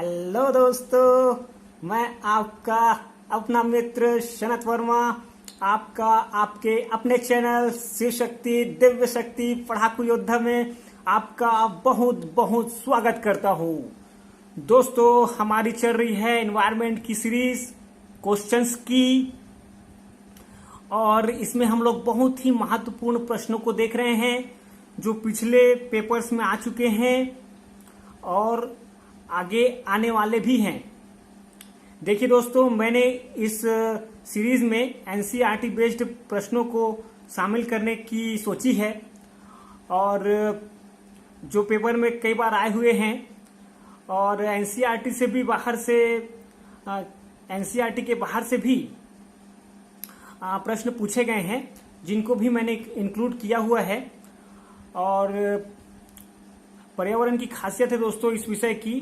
Hello दोस्तों, मैं आपका अपना मित्र शनत वर्मा आपका आपके अपने चैनल शिव शक्ति दिव्य शक्ति पढ़ाकू योद्धा में आपका बहुत बहुत स्वागत करता हूँ। दोस्तों, हमारी चल रही है एनवायरनमेंट की सीरीज क्वेश्चंस की, और इसमें हम लोग बहुत ही महत्वपूर्ण प्रश्नों को देख रहे हैं जो पिछले पेपर्स में आ चुके हैं और आगे आने वाले भी हैं। देखिए दोस्तों, मैंने इस सीरीज में एनसीईआरटी बेस्ड प्रश्नों को शामिल करने की सोची है, और जो पेपर में कई बार आए हुए हैं और एनसीईआरटी से भी बाहर से एनसीईआरटी के बाहर से भी प्रश्न पूछे गए हैं, जिनको भी मैंने इंक्लूड किया हुआ है। और पर्यावरण की खासियत है दोस्तों इस विषय की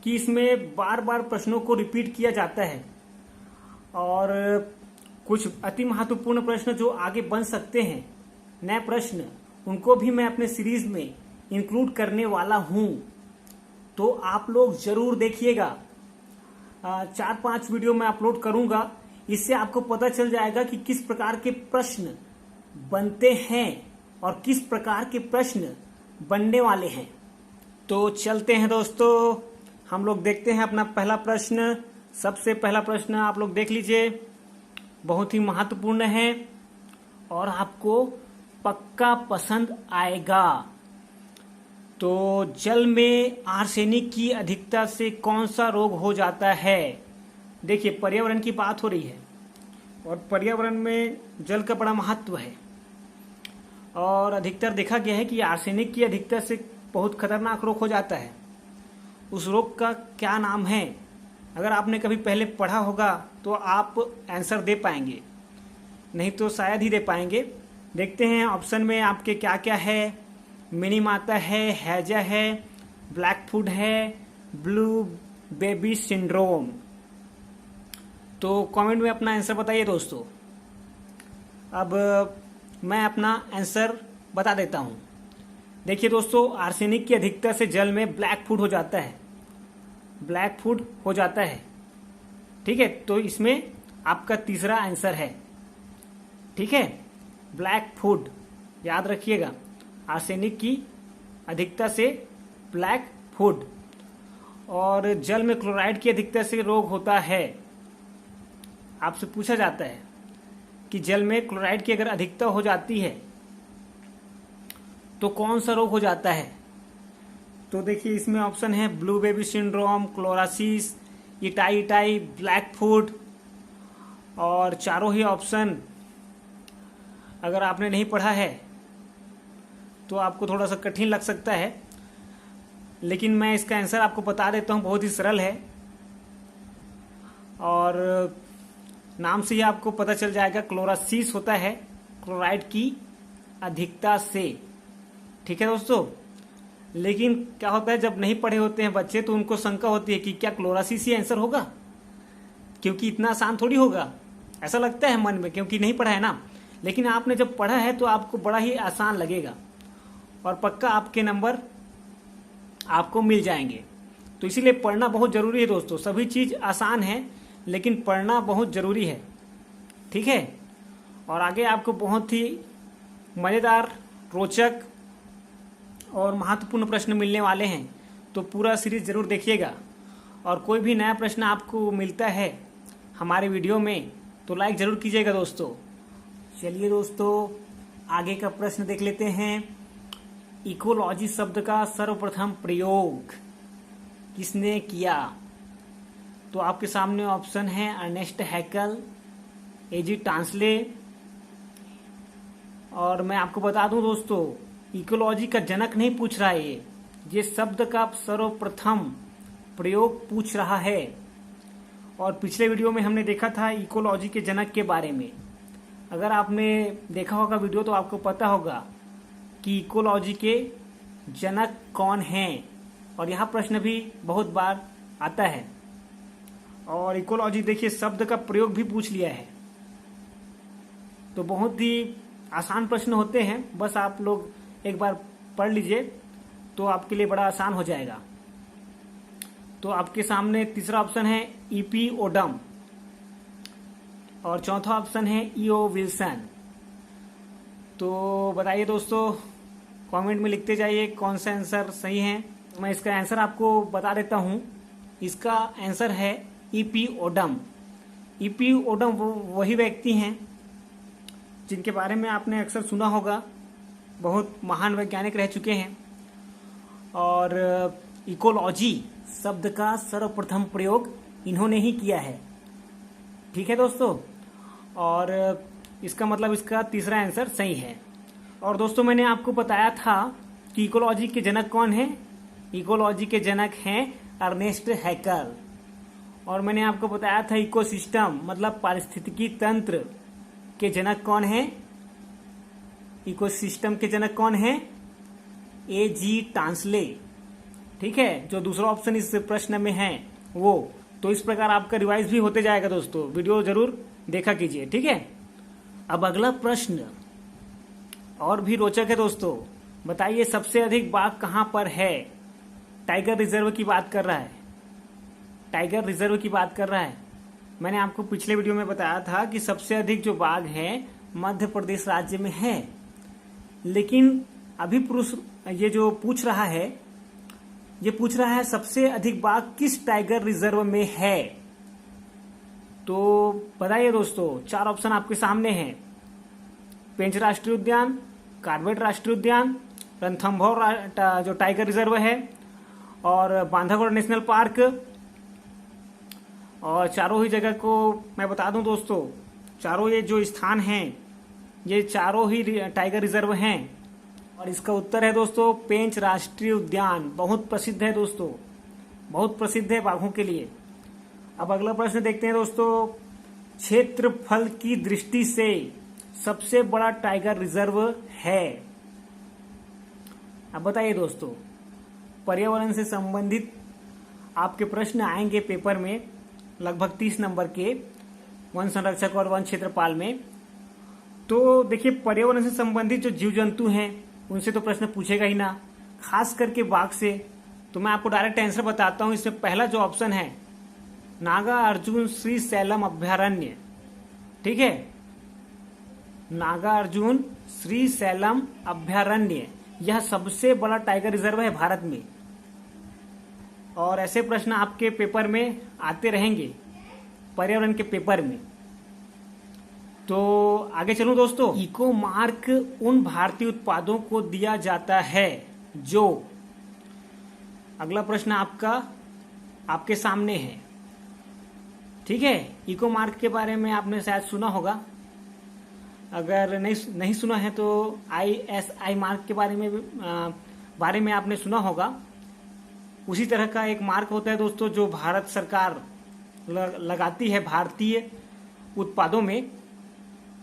कि इसमें बार बार प्रश्नों को रिपीट किया जाता है, और कुछ अति महत्वपूर्ण प्रश्न जो आगे बन सकते हैं, नए प्रश्न, उनको भी मैं अपने सीरीज में इंक्लूड करने वाला हूं। तो आप लोग जरूर देखिएगा। 4-5 वीडियो मैं अपलोड करूंगा, इससे आपको पता चल जाएगा कि किस प्रकार के प्रश्न बनते हैं और किस प्रकार के प्रश्न बनने वाले हैं। तो चलते हैं दोस्तों, हम लोग देखते हैं अपना पहला प्रश्न। सबसे पहला प्रश्न आप लोग देख लीजिए, बहुत ही महत्वपूर्ण है और आपको पक्का पसंद आएगा। तो जल में आर्सेनिक की अधिकता से कौन सा रोग हो जाता है? देखिए, पर्यावरण की बात हो रही है और पर्यावरण में जल का बड़ा महत्व है, और अधिकतर देखा गया है कि आर्सेनिक की अधिकता से बहुत खतरनाक रोग हो जाता है। उस रोग का क्या नाम है? अगर आपने कभी पहले पढ़ा होगा तो आप आंसर दे पाएंगे, नहीं तो शायद ही दे पाएंगे। देखते हैं ऑप्शन में आपके क्या क्या है। मिनीमाता है, हैजा है, ब्लैक फुट है, ब्लू बेबी सिंड्रोम। तो कमेंट में अपना आंसर बताइए दोस्तों। अब मैं अपना आंसर बता देता हूं। देखिए दोस्तों, आर्सेनिक की अधिकता से जल में ब्लैक फुट हो जाता है, ब्लैक फुट हो जाता है। ठीक है, तो इसमें आपका तीसरा आंसर है। ठीक है, ब्लैक फुट याद रखिएगा, आर्सेनिक की अधिकता से ब्लैक फुट। और जल में क्लोराइड की अधिकता से रोग होता है। आपसे पूछा जाता है कि जल में क्लोराइड की अगर अधिकता हो जाती है तो कौन सा रोग हो जाता है? तो देखिए, इसमें ऑप्शन है blue baby syndrome, chlorosis, itai, black foot. और चारों ही ऑप्शन अगर आपने नहीं पढ़ा है तो आपको थोड़ा सा कठिन लग सकता है, लेकिन मैं इसका आंसर आपको बता देता हूँ। बहुत ही सरल है और नाम से ही आपको पता चल जाएगा, क्लोरासिस होता है क्लोराइड की अधिकता से। ठीक है दोस्तों, लेकिन क्या होता है, जब नहीं पढ़े होते हैं बच्चे तो उनको शंका होती है कि क्या क्लोरासिस ही आंसर होगा, क्योंकि इतना आसान थोड़ी होगा, ऐसा लगता है मन में, क्योंकि नहीं पढ़ा है ना। लेकिन आपने जब पढ़ा है तो आपको बड़ा ही आसान लगेगा और पक्का आपके नंबर आपको मिल जाएंगे। तो इसीलिए पढ़ना बहुत जरूरी है दोस्तों। सभी चीज आसान है, लेकिन पढ़ना बहुत जरूरी है। ठीक है, और आगे आपको बहुत ही मजेदार, रोचक और महत्वपूर्ण प्रश्न मिलने वाले हैं। तो पूरा सीरीज जरूर देखिएगा, और कोई भी नया प्रश्न आपको मिलता है हमारे वीडियो में तो लाइक जरूर कीजिएगा दोस्तों। चलिए दोस्तों, आगे का प्रश्न देख लेते हैं। इकोलॉजी शब्द का सर्वप्रथम प्रयोग किसने किया? तो आपके सामने ऑप्शन है अर्नेस्ट हैकल, एजी टांसले। और मैं आपको बता दूं दोस्तों, इकोलॉजी का जनक नहीं पूछ रहा है, ये शब्द का सर्वप्रथम प्रयोग पूछ रहा है। और पिछले वीडियो में हमने देखा था इकोलॉजी के जनक के बारे में। अगर आपने देखा होगा वीडियो तो आपको पता होगा कि इकोलॉजी के जनक कौन हैं, और यह प्रश्न भी बहुत बार आता है। और इकोलॉजी देखिए शब्द का प्रयोग भी पूछ लिया है। तो बहुत ही आसान प्रश्न होते हैं, बस आप लोग एक बार पढ़ लीजिए तो आपके लिए बड़ा आसान हो जाएगा। तो आपके सामने तीसरा ऑप्शन है ईपी ओडम और चौथा ऑप्शन है ईओ विल्सन। तो बताइए दोस्तों, कमेंट में लिखते जाइए कौन सा आंसर सही है। मैं इसका आंसर आपको बता देता हूं। इसका आंसर है ईपी ओडम। ईपी ओडम वही व्यक्ति हैं जिनके बारे में आपने अक्सर सुना होगा, बहुत महान वैज्ञानिक रह चुके हैं और इकोलॉजी शब्द का सर्वप्रथम प्रयोग इन्होंने ही किया है। ठीक है दोस्तों, और इसका मतलब इसका तीसरा आंसर सही है। और दोस्तों, मैंने आपको बताया था कि इकोलॉजी के जनक कौन है। इकोलॉजी के जनक हैं अर्नेस्ट हैकर। और मैंने आपको बताया था इकोसिस्टम मतलब पारिस्थितिकी तंत्र के जनक कौन है। इकोसिस्टम के जनक कौन है? A.G. टांसले। ठीक है, जो दूसरा ऑप्शन इस प्रश्न में है वो। तो इस प्रकार आपका रिवाइज भी होते जाएगा दोस्तों, वीडियो जरूर देखा कीजिए। ठीक है, अब अगला प्रश्न और भी रोचक है दोस्तों। बताइए सबसे अधिक बाघ कहां पर है? टाइगर रिजर्व की बात कर रहा है। टाइगर रिजर्व की बात कर रहा है। मैंने आपको पिछले वीडियो में बताया था कि सबसे अधिक जो बाघ है मध्य प्रदेश राज्य में है, लेकिन अभी पुरुष ये जो पूछ रहा है, ये पूछ रहा है सबसे अधिक बाघ किस टाइगर रिजर्व में है। तो बताइए दोस्तों, चार ऑप्शन आपके सामने हैं। पेंच राष्ट्रीय उद्यान, कार्बेट राष्ट्रीय उद्यान, रणथंभौर जो टाइगर रिजर्व है और बांधवगढ़ नेशनल पार्क। और चारों ही जगह को मैं बता दूं दोस्तों, चारों ये जो स्थान हैं ये चारों ही टाइगर रिजर्व हैं। और इसका उत्तर है दोस्तों पेंच राष्ट्रीय उद्यान। बहुत प्रसिद्ध है दोस्तों, बहुत प्रसिद्ध है बाघों के लिए। अब अगला प्रश्न देखते हैं दोस्तों। क्षेत्रफल की दृष्टि से सबसे बड़ा टाइगर रिजर्व है। अब बताइए दोस्तों, पर्यावरण से संबंधित आपके प्रश्न आएंगे पेपर में, लगभग 30 नंबर के, वन संरक्षक और वन क्षेत्रपाल में। तो देखिए, पर्यावरण से संबंधित जो जीव जंतु हैं उनसे तो प्रश्न पूछेगा ही ना, खास करके बाघ से। तो मैं आपको डायरेक्ट आंसर बताता हूं। इसमें पहला जो ऑप्शन है नागार्जुन श्री सैलम अभ्यारण्य। ठीक है, नागार्जुन श्री सैलम अभ्यारण्य, यह सबसे बड़ा टाइगर रिजर्व है भारत में। और ऐसे प्रश्न आपके पेपर में आते रहेंगे, पर्यावरण के पेपर में। तो आगे चलूं दोस्तों। इको मार्क उन भारतीय उत्पादों को दिया जाता है जो, अगला प्रश्न आपके सामने है। ठीक है, इको मार्क के बारे में आपने शायद सुना होगा। अगर नहीं सुना है तो ISI मार्क के बारे में आपने सुना होगा। उसी तरह का एक मार्क होता है दोस्तों जो भारत सरकार लगाती है भारतीय उत्पादों में।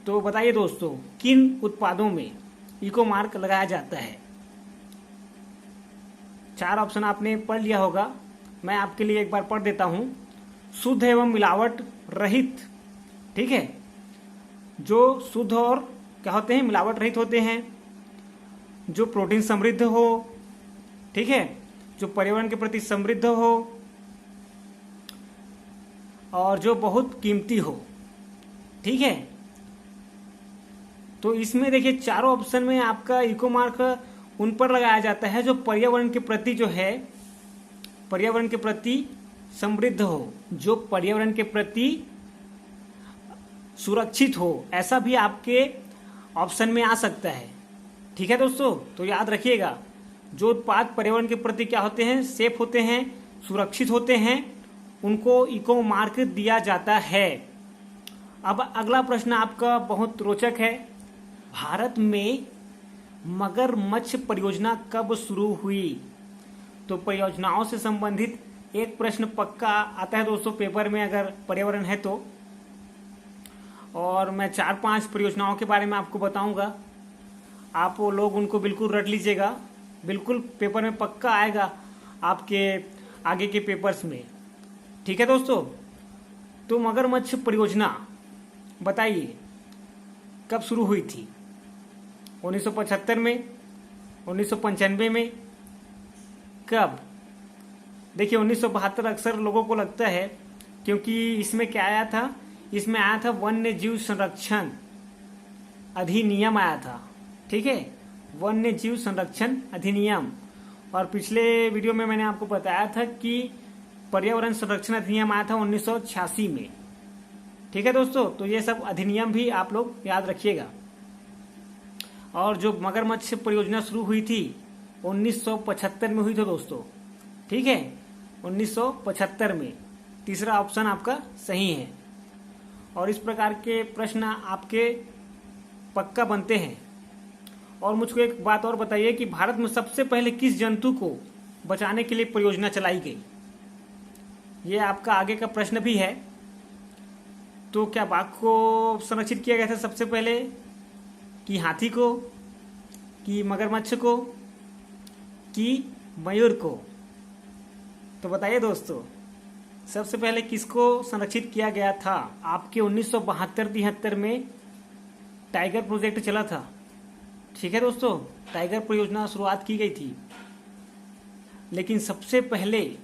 तो बताइए दोस्तों, किन उत्पादों में इको मार्क लगाया जाता है? चार ऑप्शन आपने पढ़ लिया होगा, मैं आपके लिए एक बार पढ़ देता हूं। शुद्ध एवं मिलावट रहित। ठीक है, जो शुद्ध और क्या होते हैं, मिलावट रहित होते हैं। जो प्रोटीन समृद्ध हो। ठीक है, जो पर्यावरण के प्रति समृद्ध हो और जो बहुत कीमती हो। ठीक है, तो इसमें देखिए चारों ऑप्शन में आपका इको मार्क उन पर लगाया जाता है जो पर्यावरण के प्रति जो है, पर्यावरण के प्रति समृद्ध हो, जो पर्यावरण के प्रति सुरक्षित हो। ऐसा भी आपके ऑप्शन में आ सकता है। ठीक है दोस्तों, तो याद रखिएगा, जो उत्पाद पर्यावरण के प्रति क्या होते हैं, सेफ होते हैं, सुरक्षित होते हैं, उनको इको मार्क दिया जाता है। अब अगला प्रश्न आपका बहुत रोचक है। भारत में मगरमच्छ परियोजना कब शुरू हुई? तो परियोजनाओं से संबंधित एक प्रश्न पक्का आता है दोस्तों पेपर में, अगर पर्यावरण है तो। और मैं 4-5 परियोजनाओं के बारे में आपको बताऊंगा। आप वो लोग उनको बिल्कुल रट लीजिएगा, बिल्कुल पेपर में पक्का आएगा आपके आगे के पेपर्स में। ठीक है दोस्तों, तो मगरमच्छ परियोजना बताइए कब शुरू हुई थी? 1975 में, 1995 में, कब? देखिए 1972 अक्सर लोगों को लगता है, क्योंकि इसमें क्या आया था, इसमें आया था वन्य जीव संरक्षण अधिनियम आया था। ठीक है, वन्य जीव संरक्षण अधिनियम। और पिछले वीडियो में मैंने आपको बताया था कि पर्यावरण संरक्षण अधिनियम आया था 1986 में। ठीक है दोस्तों, तो ये सब अधिनियम भी आप लोग याद रखिएगा। और जो मगरमच्छ परियोजना शुरू हुई थी 1975 में हुई थी दोस्तों। ठीक है, 1975 में। तीसरा ऑप्शन आपका सही है। और इस प्रकार के प्रश्न आपके पक्का बनते हैं। और मुझको एक बात और बताइए कि भारत में सबसे पहले किस जंतु को बचाने के लिए परियोजना चलाई गई? ये आपका आगे का प्रश्न भी है। तो क्या बाघ को संरक्षित किया गया था सबसे पहले, कि हाथी को, कि मगरमच्छ को, कि मयूर को? तो बताइए दोस्तों, सबसे पहले किसको संरक्षित किया गया था? आपके 1972-73 में टाइगर प्रोजेक्ट चला था। ठीक है दोस्तों, टाइगर परियोजना शुरुआत की गई थी। लेकिन सबसे पहले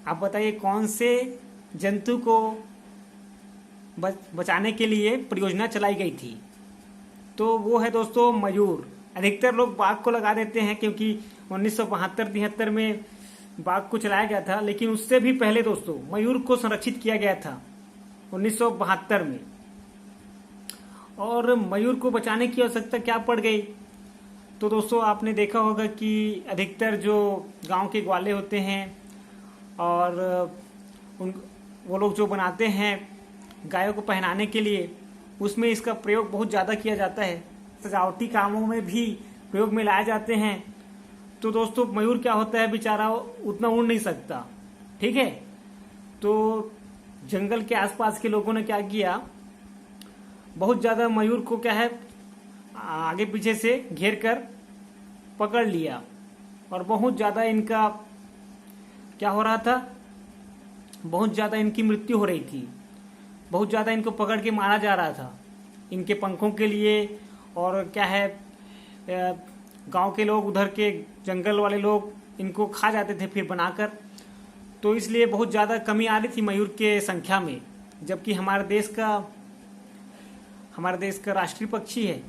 आप बताइए कौन से जंतु को बचाने के लिए परियोजना चलाई गई थी? तो वो है दोस्तों मयूर। अधिकतर लोग बाघ को लगा देते हैं, क्योंकि 1972-73 में बाघ को चलाया गया था। लेकिन उससे भी पहले दोस्तों मयूर को संरक्षित किया गया था 1972 में। और मयूर को बचाने की आवश्यकता क्या पड़ गई? तो दोस्तों आपने देखा होगा कि अधिकतर जो गांव के ग्वाले होते हैं और वो लोग जो बनाते हैं गायों को पहनाने के लिए, उसमें इसका प्रयोग बहुत ज़्यादा किया जाता है। सजावटी कामों में भी प्रयोग में लाए जाते हैं। तो दोस्तों मयूर क्या होता है, बेचारा उतना उड़ नहीं सकता। ठीक है, तो जंगल के आसपास के लोगों ने क्या किया, बहुत ज्यादा मयूर को क्या है आगे पीछे से घेर कर पकड़ लिया। और बहुत ज्यादा इनका क्या हो रहा था, बहुत ज्यादा इनकी मृत्यु हो रही थी। बहुत ज्यादा इनको पकड़ के मारा जा रहा था इनके पंखों के लिए। और क्या है, गांव के लोग, उधर के जंगल वाले लोग इनको खा जाते थे फिर बनाकर। तो इसलिए बहुत ज्यादा कमी आ रही थी मयूर के संख्या में, जबकि हमारे देश का राष्ट्रीय पक्षी है।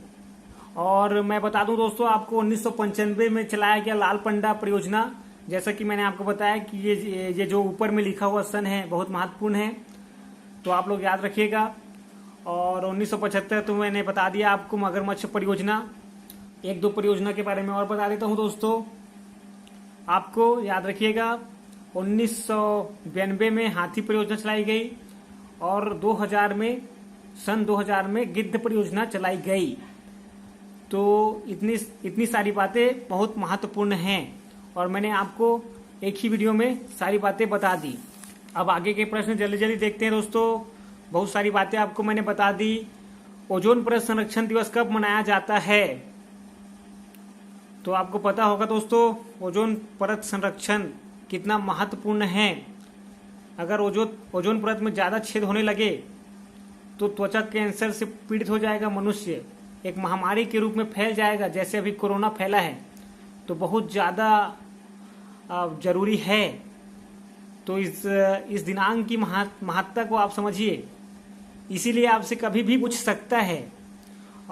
और मैं बता दूं दोस्तों आपको 1995 में चलाया गया लाल पंडा परियोजना। जैसा कि मैंने आपको बताया कि ये जो ऊपर में लिखा हुआ सन है बहुत महत्वपूर्ण है, तो आप लोग याद रखिएगा। और 1975 तो मैंने बता दिया आपको मगरमच्छ परियोजना। एक दो परियोजना के बारे में और बता देता हूं दोस्तों, आपको याद रखिएगा। 1992 में हाथी परियोजना चलाई गई और 2000 में सन 2000 में गिद्ध परियोजना चलाई गई। तो इतनी सारी बातें बहुत महत्वपूर्ण हैं और मैंने आपको एक ही वीडियो में सारी बातें बता दी। अब आगे के प्रश्न जल्दी जल्दी देखते हैं दोस्तों। बहुत सारी बातें आपको मैंने बता दी। ओजोन परत संरक्षण दिवस कब मनाया जाता है? तो आपको पता होगा दोस्तों ओजोन परत संरक्षण कितना महत्वपूर्ण है। अगर ओजोन परत में ज्यादा छेद होने लगे तो त्वचा कैंसर से पीड़ित हो जाएगा मनुष्य, एक महामारी के रूप में फैल जाएगा। जैसे अभी कोरोना फैला है, तो बहुत ज्यादा जरूरी है। तो इस दिनांक की महत्ता को आप समझिए, इसीलिए आपसे कभी भी पूछ सकता है।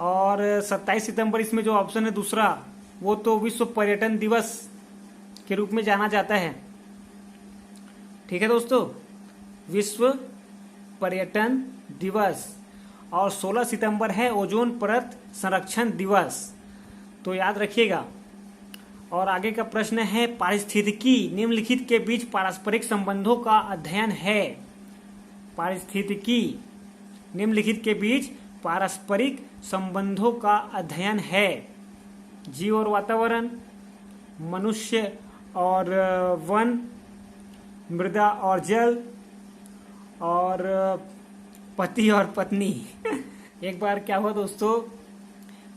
और 27 सितंबर इसमें जो ऑप्शन है दूसरा, वो तो विश्व पर्यटन दिवस के रूप में जाना जाता है। ठीक है दोस्तों, विश्व पर्यटन दिवस। और 16 सितंबर है ओजोन परत संरक्षण दिवस, तो याद रखिएगा। और आगे का प्रश्न है पारिस्थितिकी निम्नलिखित के बीच पारस्परिक संबंधों का अध्ययन है। पारिस्थितिकी निम्नलिखित के बीच पारस्परिक संबंधों का अध्ययन है। जीव और वातावरण, मनुष्य और वन, मृदा और जल, और पति और पत्नी। एक बार क्या हुआ दोस्तों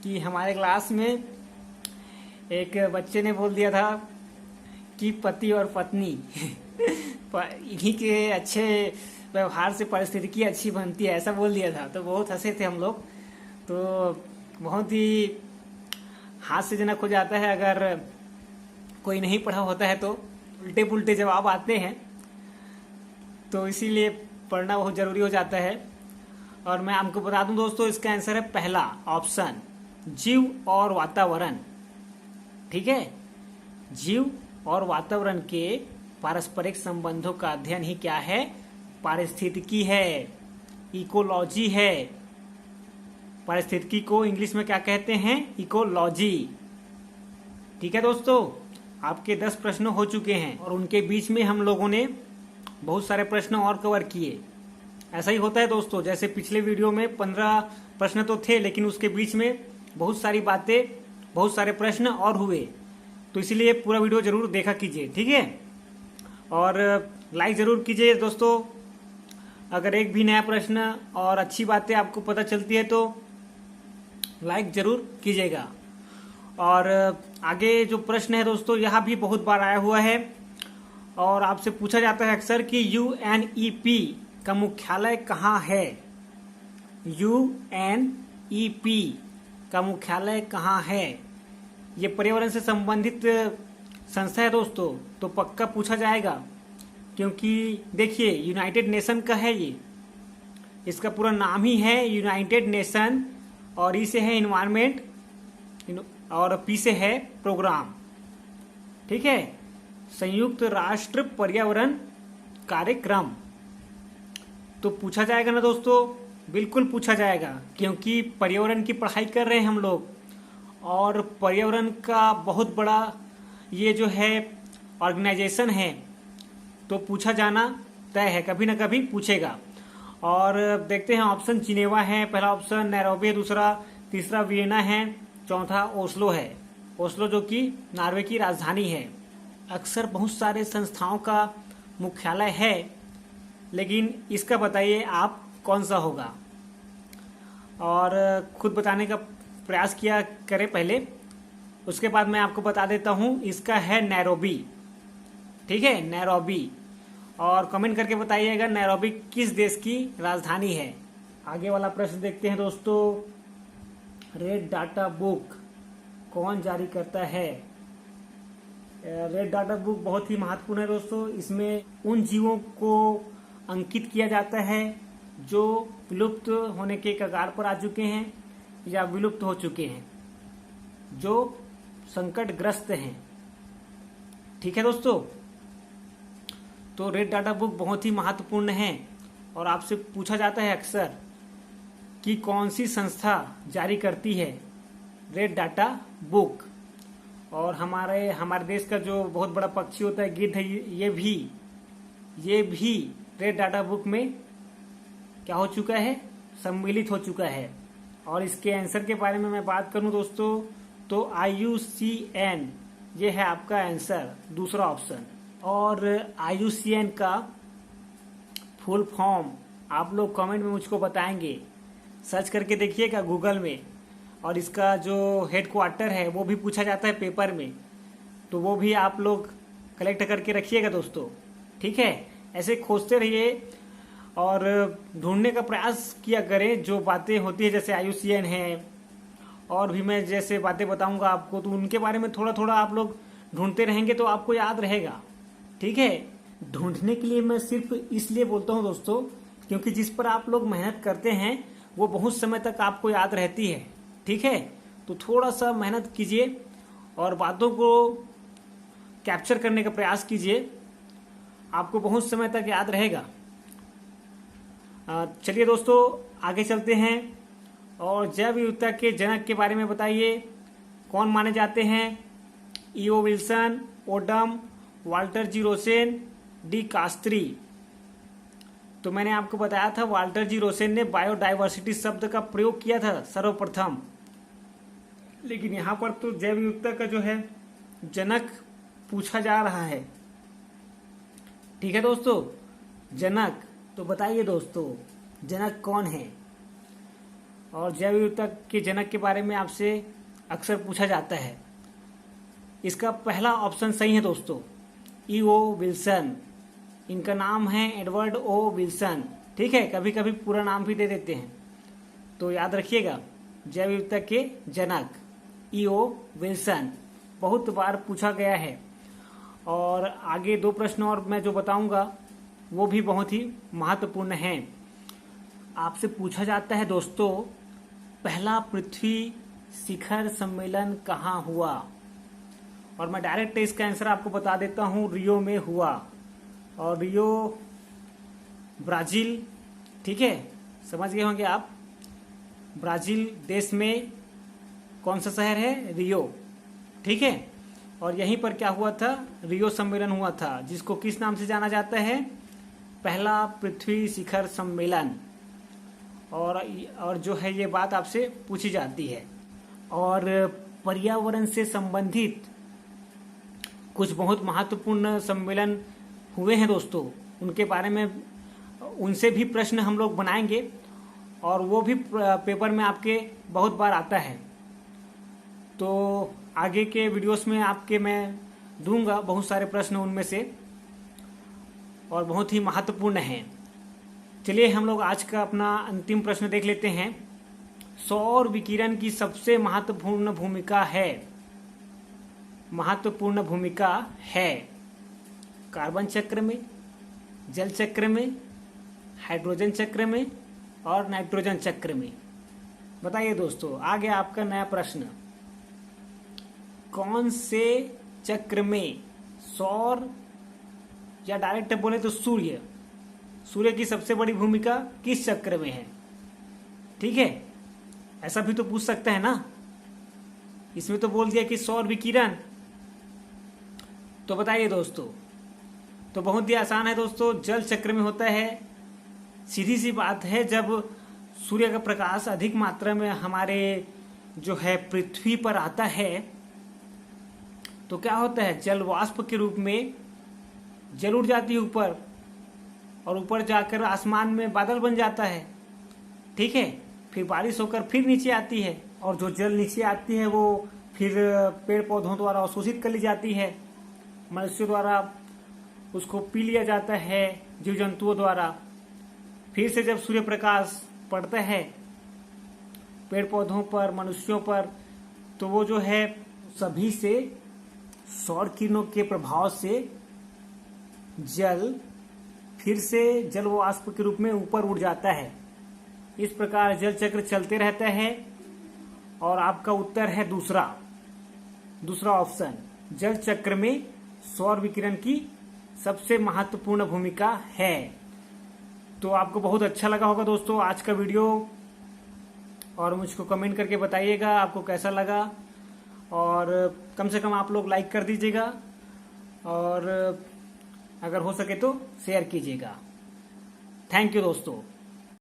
कि हमारे क्लास में एक बच्चे ने बोल दिया था कि पति और पत्नी इन्हीं के अच्छे व्यवहार से परिस्थिति अच्छी बनती है, ऐसा बोल दिया था। तो बहुत हंसे थे हम लोग। तो बहुत ही हास्यजनक हो जाता है अगर कोई नहीं पढ़ा होता है तो। उल्टे पुल्टे जवाब आते हैं, तो इसीलिए पढ़ना बहुत जरूरी हो जाता है। और मैं आपको बता दूं दोस्तों, इसका आंसर है पहला ऑप्शन, जीव और वातावरण। ठीक है, जीव और वातावरण के पारस्परिक संबंधों का अध्ययन ही क्या है? पारिस्थितिकी है, इकोलॉजी है। पारिस्थितिकी को इंग्लिश में क्या कहते हैं? इकोलॉजी। ठीक है दोस्तों, आपके 10 प्रश्न हो चुके हैं और उनके बीच में हम लोगों ने बहुत सारे प्रश्न और कवर किए। ऐसा ही होता है दोस्तों, जैसे पिछले वीडियो में 15 प्रश्न तो थे, लेकिन उसके बीच में बहुत सारी बातें, बहुत सारे प्रश्न और हुए, तो इसलिए पूरा वीडियो जरूर देखा कीजिए। ठीक है, और लाइक जरूर कीजिए दोस्तों। अगर एक भी नया प्रश्न और अच्छी बातें आपको पता चलती है तो लाइक जरूर कीजिएगा। और आगे जो प्रश्न है दोस्तों, यह भी बहुत बार आया हुआ है और आपसे पूछा जाता है अक्सर कि UNEP का मुख्यालय कहाँ है? UNEP का मुख्यालय कहाँ है? ये पर्यावरण से संबंधित संस्था है दोस्तों, तो पक्का पूछा जाएगा, क्योंकि देखिए यूनाइटेड नेशन का है ये, इसका पूरा नाम ही है यूनाइटेड नेशन, और ई से है इन्वायरमेंट और पी से है प्रोग्राम। ठीक है, संयुक्त राष्ट्र पर्यावरण कार्यक्रम। तो पूछा जाएगा ना दोस्तों, बिल्कुल पूछा जाएगा, क्योंकि पर्यावरण की पढ़ाई कर रहे हैं हम लोग, और पर्यावरण का बहुत बड़ा ये जो है ऑर्गेनाइजेशन है, तो पूछा जाना तय है, कभी ना कभी पूछेगा। और देखते हैं, ऑप्शन जिनेवा है, पहला ऑप्शन नैरोबी है, दूसरा, तीसरा वियना है, चौथा ओस्लो है। ओस्लो जो कि नॉर्वे की राजधानी है। अक्सर बहुत सारे संस्थाओं का मुख्यालय है, लेकिन इसका बताइए आप कौन सा होगा? और खुद बताने का प्रयास किया करें पहले, उसके बाद मैं आपको बता देता हूं। इसका है नैरोबी। ठीक है, नैरोबी। और कमेंट करके बताइएगा नैरोबी किस देश की राजधानी है। आगे वाला प्रश्न देखते हैं दोस्तों, रेड डाटा बुक कौन जारी करता है? रेड डाटा बुक बहुत ही महत्वपूर्ण है दोस्तों। इसमें उन जीवों को अंकित किया जाता है जो विलुप्त होने के कगार पर आ चुके हैं या विलुप्त हो चुके हैं, जो संकटग्रस्त हैं। ठीक है दोस्तों, तो रेड डाटा बुक बहुत ही महत्वपूर्ण है और आपसे पूछा जाता है अक्सर कि कौन सी संस्था जारी करती है रेड डाटा बुक। और हमारे देश का जो बहुत बड़ा पक्षी होता है गिद्ध, ये भी रेड डाटा बुक में क्या हो चुका है? सम्मिलित हो चुका है। और इसके आंसर के बारे में मैं बात करूं दोस्तों, तो IUCN ये है आपका आंसर, दूसरा ऑप्शन। और IUCN का फुल फॉर्म आप लोग कमेंट में मुझको बताएंगे, सर्च करके देखिएगा गूगल में। और इसका जो हेडक्वार्टर है वो भी पूछा जाता है पेपर में, तो वो भी आप लोग कलेक्ट करके रखिएगा दोस्तों। ठीक है, ऐसे खोजते रहिए और ढूंढने का प्रयास किया करें। जो बातें होती है जैसे IUCN है, और भी मैं जैसे बातें बताऊंगा आपको, तो उनके बारे में थोड़ा थोड़ा आप लोग ढूंढते रहेंगे तो आपको याद रहेगा। ठीक है, ढूंढने के लिए मैं सिर्फ इसलिए बोलता हूं दोस्तों, क्योंकि जिस पर आप लोग मेहनत करते हैं वो बहुत समय तक आपको याद रहती है। ठीक है, तो थोड़ा सा मेहनत कीजिए और बातों को कैप्चर करने का प्रयास कीजिए, आपको बहुत समय तक याद रहेगा। चलिए दोस्तों आगे चलते हैं और जैव विविधता के जनक के बारे में बताइए, कौन माने जाते हैं? E.O. Wilson, Odum, Walter G Rosen, di Castri. तो मैंने आपको बताया था वाल्टर जी रोसेन ने बायोडायवर्सिटी शब्द का प्रयोग किया था सर्वप्रथम, लेकिन यहां पर तो जैव विविधता का जो है जनक पूछा जा रहा है। ठीक है दोस्तों, जनक, तो बताइए दोस्तों जनक कौन है? और जैव विविधता के जनक के बारे में आपसे अक्सर पूछा जाता है। इसका पहला ऑप्शन सही है दोस्तों, E.O. विल्सन। इनका नाम है एडवर्ड O. विल्सन। ठीक है, कभी कभी पूरा नाम भी दे देते हैं, तो याद रखिएगा, जैव विविधता के जनक E.O. विल्सन बहुत बार पूछा गया है। और आगे 2 प्रश्न और मैं जो बताऊंगा वो भी बहुत ही महत्वपूर्ण हैं। आपसे पूछा जाता है दोस्तों, पहला पृथ्वी शिखर सम्मेलन कहाँ हुआ? और मैं डायरेक्ट इसका आंसर आपको बता देता हूँ, रियो में हुआ। और रियो ब्राजील, ठीक है, समझ गए होंगे आप। ब्राजील देश में कौन सा शहर है? रियो, ठीक है। और यहीं पर क्या हुआ था? रियो सम्मेलन हुआ था, जिसको किस नाम से जाना जाता है? पहला पृथ्वी शिखर सम्मेलन। और जो है ये बात आपसे पूछी जाती है। और पर्यावरण से संबंधित कुछ बहुत महत्वपूर्ण सम्मेलन हुए हैं दोस्तों, उनके बारे में उनसे भी प्रश्न हम लोग बनाएंगे और वो भी पेपर में आपके बहुत बार आता है। तो आगे के वीडियोस में आपके मैं दूंगा बहुत सारे प्रश्न उनमें से, और बहुत ही महत्वपूर्ण हैं। चलिए हम लोग आज का अपना अंतिम प्रश्न देख लेते हैं। सौर विकिरण की सबसे महत्वपूर्ण भूमिका है कार्बन चक्र में, जल चक्र में, हाइड्रोजन चक्र में और नाइट्रोजन चक्र में। बताइए दोस्तों, आ गया आपका नया प्रश्न। कौन से चक्र में सौर, या डायरेक्ट बोले तो सूर्य की सबसे बड़ी भूमिका किस चक्र में है? ठीक है, ऐसा भी तो पूछ सकते हैं ना। इसमें तो बोल दिया कि सौर विकिरण, तो बताइए दोस्तों। तो बहुत ही आसान है दोस्तों, जल चक्र में होता है। सीधी सी बात है, जब सूर्य का प्रकाश अधिक मात्रा में हमारे जो है पृथ्वी पर आता है तो क्या होता है? जल वाष्प के रूप में जल उड़ जाती है ऊपर, और ऊपर जाकर आसमान में बादल बन जाता है, ठीक है। फिर बारिश होकर फिर नीचे आती है, और जो जल नीचे आती है वो फिर पेड़ पौधों द्वारा अवशोषित कर ली जाती है, मनुष्यों द्वारा उसको पी लिया जाता है, जीव जंतुओं द्वारा। फिर से जब सूर्य प्रकाश पड़ता है पेड़ पौधों पर, मनुष्यों पर, तो वो जो है सभी से सौर किरणों के प्रभाव से जल फिर से जल वाष्प के रूप में ऊपर उड़ जाता है। इस प्रकार जल चक्र चलते रहता है। और आपका उत्तर है दूसरा ऑप्शन, जल चक्र में सौर विकिरण की सबसे महत्वपूर्ण भूमिका है। तो आपको बहुत अच्छा लगा होगा दोस्तों आज का वीडियो, और मुझको कमेंट करके बताइएगा आपको कैसा लगा, और कम से कम आप लोग लाइक कर दीजिएगा, और अगर हो सके तो शेयर कीजिएगा। थैंक यू दोस्तों।